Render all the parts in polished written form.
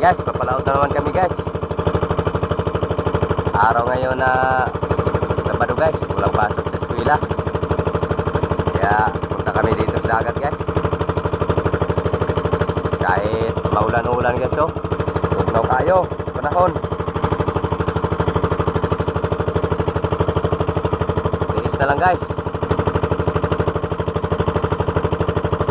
guys, papalaot na naman kami guys. Araw ngayon na Sabado guys, walang pasok sa eskwela. Kaya punta kami dito sa dagat guys. Kahit maulan-ulan guys, oh, tugnaw kayo panahon. Tiis na lang guys,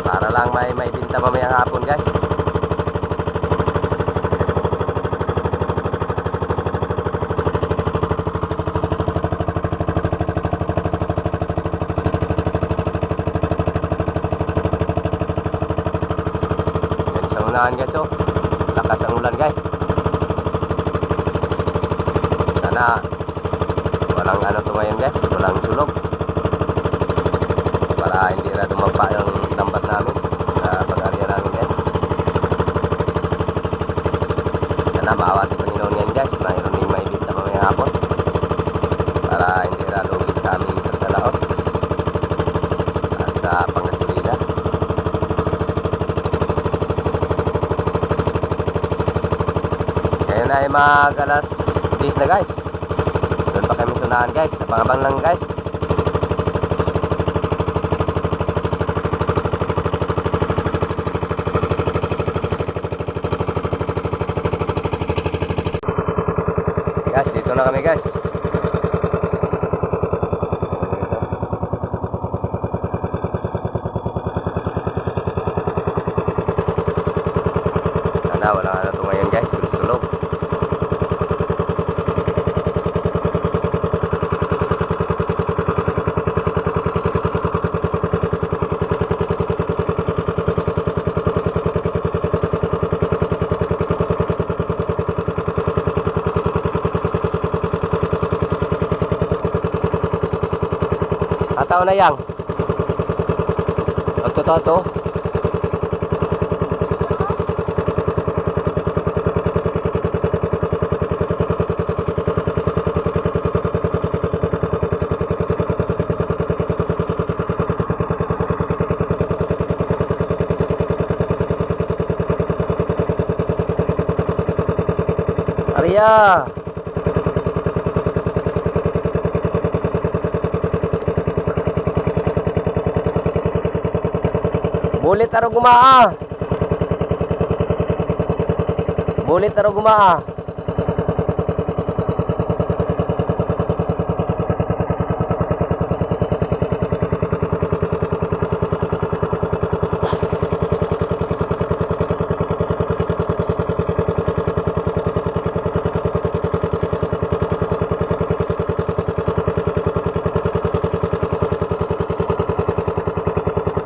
para lang may maibinta mamayang hapon guys. Unahan guys, oh, lakas ang ulan guys. Sana walang ano to ngayon guys, walang sulog, para hindi na dumagpa yung tambat namin sa pag-area namin guys. Sana maawat pa ni noon yan guys, mayroon din maibita mamayang hapon, para hindi na lugit sa aming pagkalaot at sa pangasulina. Ngayon ay mag alas 10 na guys. Doon pa kami sunahan guys. Abang-abang lang guys. Guys, dito na kami guys. Sana wala na ito ngayon guys. Sulog. Ataw na yang. Toto. Arya. Bulit aro gumaa. Bulit aro gumaa.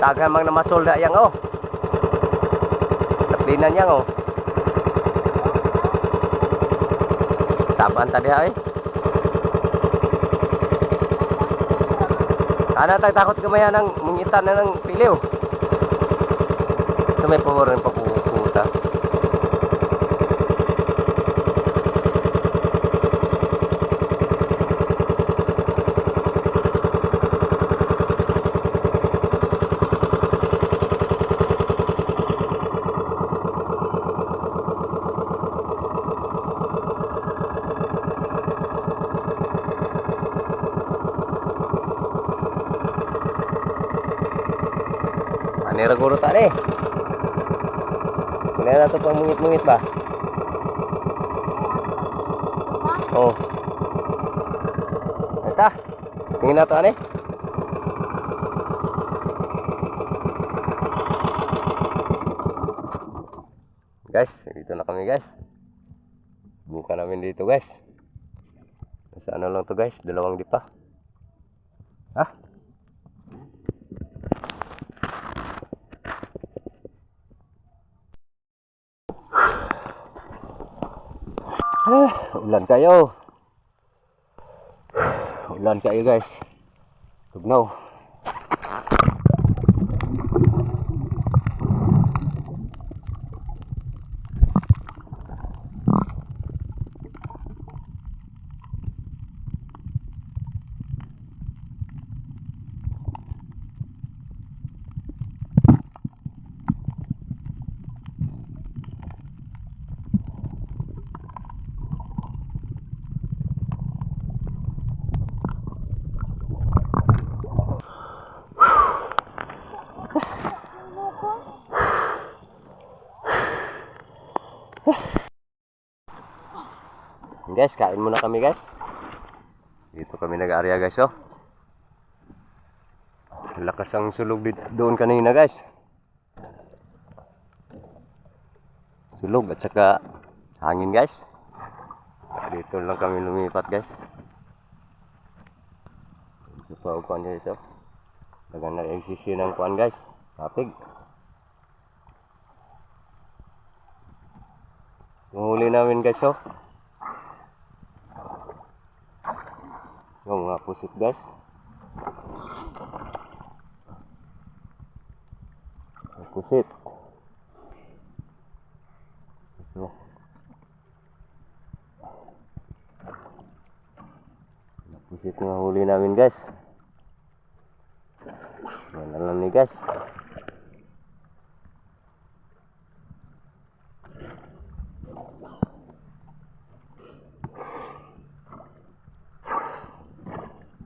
Tagan mang namasolda yang, oh. Taplinan yang, oh. Saban tadi ay. Ana tay takot gamaya nang mungitan na ng piliw. Ito may pawar ng papuputa. Nira guro ta ni. Kaya na to pang mungit-mungit ba? Oh. Eta. Tingin na to ani. Guys, dito na kami guys. Buka namin dito guys. Sa ano lang to guys, dalawang dipa. Ah. Ulan kayo. Ulan kayo guys. Tugnaw. Guys, kain muna kami guys. Dito kami nag-area guys oh. Lakas ang sulog doon kanina guys. Sulog at saka hangin guys. Dito lang kami lumipat guys. Ito pa upuan guys oh. Dagan na eksisyon ng kuan guys. Tapig. Yung huli namin guys oh. Yung mga pusit guys. Pusit. So. Pusit na huli namin guys. Yan na lang ni guys.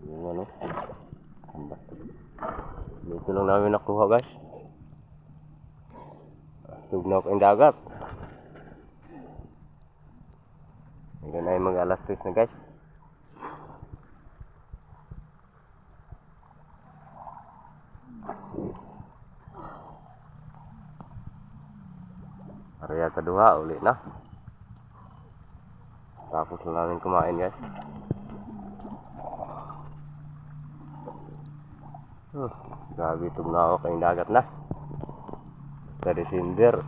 Yung ano. Dito lang namin nakuha guys. Tugnaw ko yung dagat. Hanggang na yung mga alas 3 na guys. Area kedua ulit na. Tapos na namin kumain guys. Grabe tugnaw ko yung dagat na. Sa December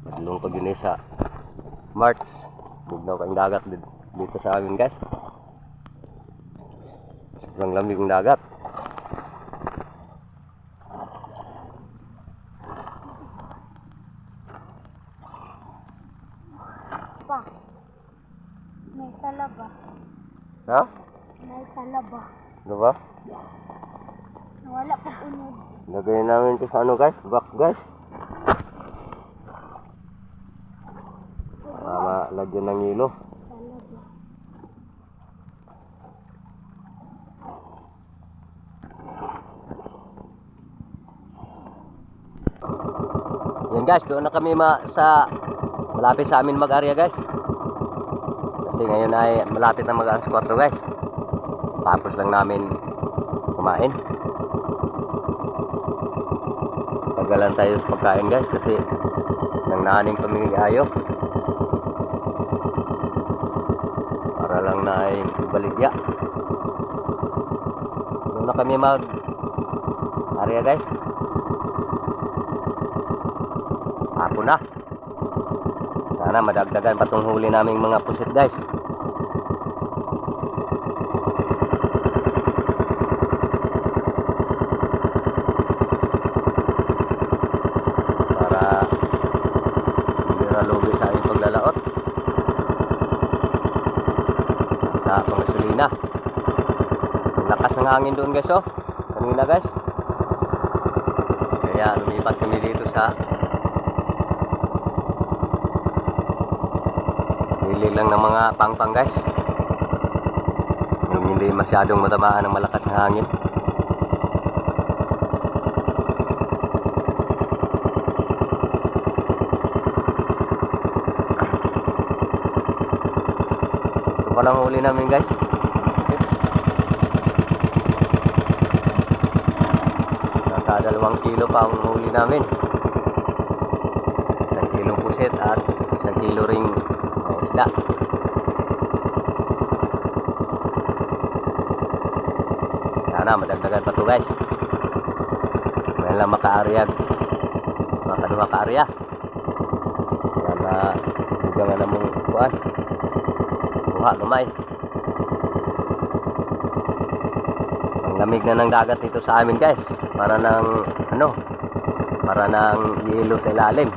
madulong pag yun sa March bugnaw kayong dagat dito sa amin guys. Sobrang lamig ng dagat. Pa, may talaba. Ha? May talaba. Ano ba? Wala pag unod. Lagay namin ito sa ano guys, box guys. Para lagyan ng hilo. Talaba. Yan guys, doon na kami malapit sa amin mag-area guys. Kasi ngayon ay malapit na mag-alas 4 guys. Tapos lang namin kumain. Tagalan tayo sa pagkain guys kasi nang naning kami ayo. Para lang na ay baligya. Doon na kami mag-area guys. Hapon na. Sana madagdagan pa tong huli naming mga pusit guys. Para hindi na lugi sa aming paglalaot. Sa pangasolina. Ang lakas ng hangin doon guys oh. Kanina guys. Kaya lumipat kami dito sa hili lang ng mga pangpang guys. Yung hindi masyadong matamaan ng malakas na hangin. Ito palang huli namin guys. Nasa 2 kilo pa ang huli namin. 1 kilong pusit at 1 kilo ring isda. Sana madagdagan pa to guys. May lang maka-aryag. Makaduha ka-arya. Sana dugangan na mong kuhan. Buha, lumay. Ang lamig na ng dagat dito sa amin guys. Para ng yelo sa ilalim.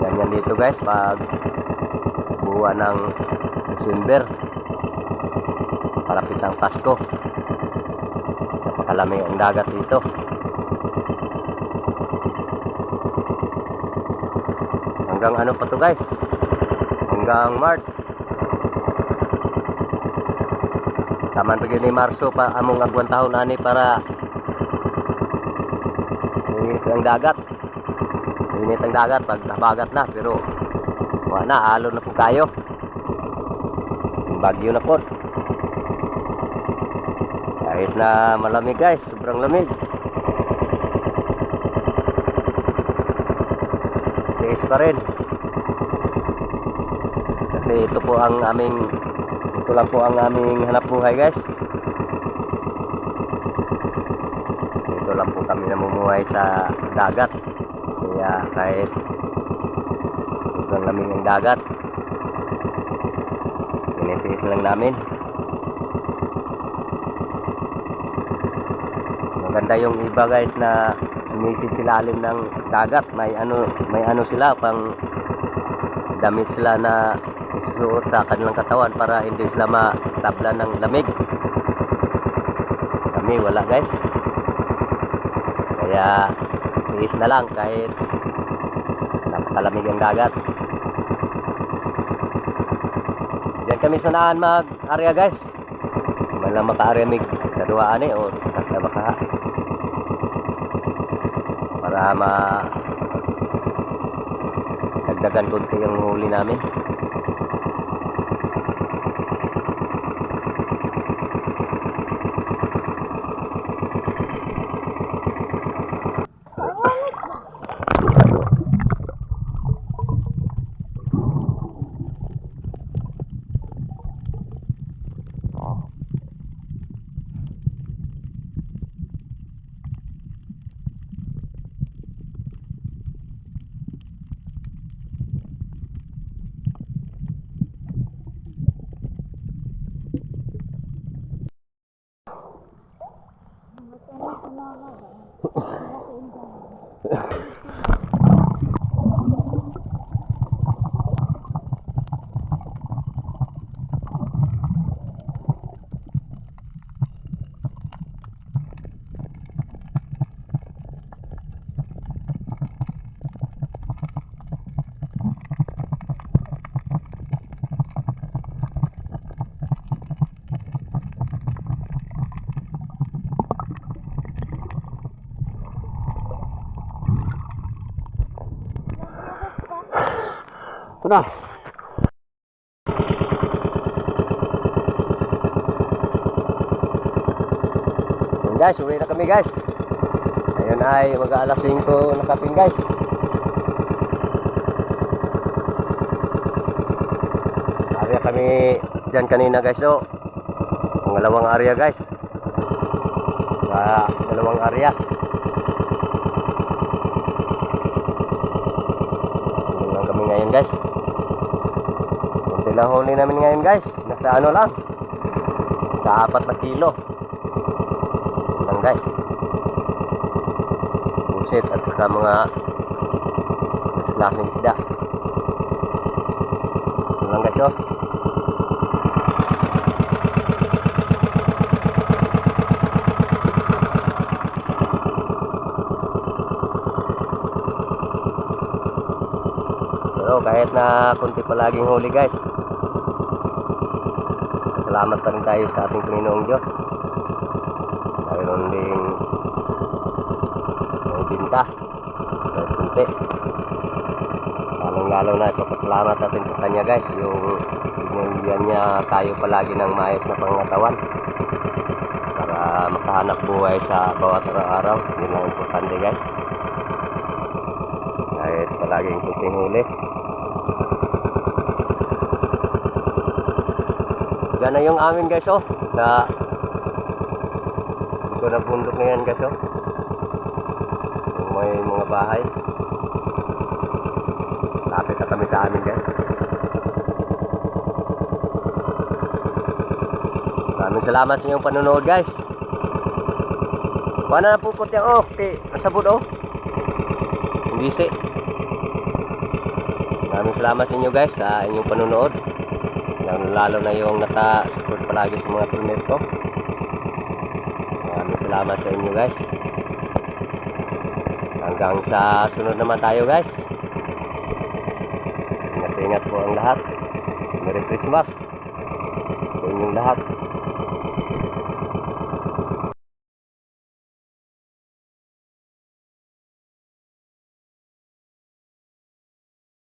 Ganyan dito guys pag buwan ng December, palapit ng Pasko. Napakalamig ang dagat dito. Hanggang ano pa to guys, hanggang March. Taman pag ni Marso pa among agwan tahon ani para ang dagat. mainit ang dagat pag habagat na, pero wala na, alon na po kayo. Bagyo na po. Kahit na malamig guys, sobrang lamig. Tiis pa rin. Kasi ito lang po ang aming hanap buhay guys. Ito lang po kami namumuhay sa dagat. Kaya kahit sobrang lamig ng dagat, tinitiis lang namin. Maganda yung iba guys na sumisid sila alim ng dagat. May ano sila, pang damit sila na isuot sa kanilang katawan para hindi sila matabla ng lamig. Kami wala guys. Kaya tiis na lang kahit napakalamig ang dagat. Diyan kami sanaan mag-area guys. Man lang maka-area mig kaduaan o kasi baka para dagdagan konti yung huli namin. Ito na. Yan guys, uwi na kami guys. Ngayon ay mag-aalas 5 na kapin guys. Area kami dyan kanina guys. So, pangalawang area guys. Sa dalawang area. Hindi lang kami ngayon guys. Kunti lang huli namin ngayon guys. Nasa ano lang. Sa 4 na kilo. Lang guys. Pusit at saka mga klaseng isda. Lang guys oh. Pero kahit na kunti pa laging huli guys, salamat pa rin tayo sa ating Panginoong Diyos. Mayroon ding may binta kahit kunti. Lalong-lalo na ito, pasalamat natin sa kanya guys, yung binigyan niya tayo palagi ng maayos na pangatawan para makahanap buhay sa bawat araw-araw. Yun lang importante guys, kahit palaging kunting huli. Yan na yung amin guys oh, na iko na bundok na yan guys oh. Yung may mga bahay. Lapit na kami sa amin guys. Maraming salamat sa inyong panonood guys. Paano na pupot yan oh, kay nasabot oh. Hindi si. Maraming salamat sa inyo guys sa inyong panonood. Lalo na yung naka-support palagi sa mga filmer ko. Maraming salamat sa inyo guys. Hanggang sa sunod naman tayo guys. Ingat-ingat po ang lahat. Merry Christmas sa inyong lahat.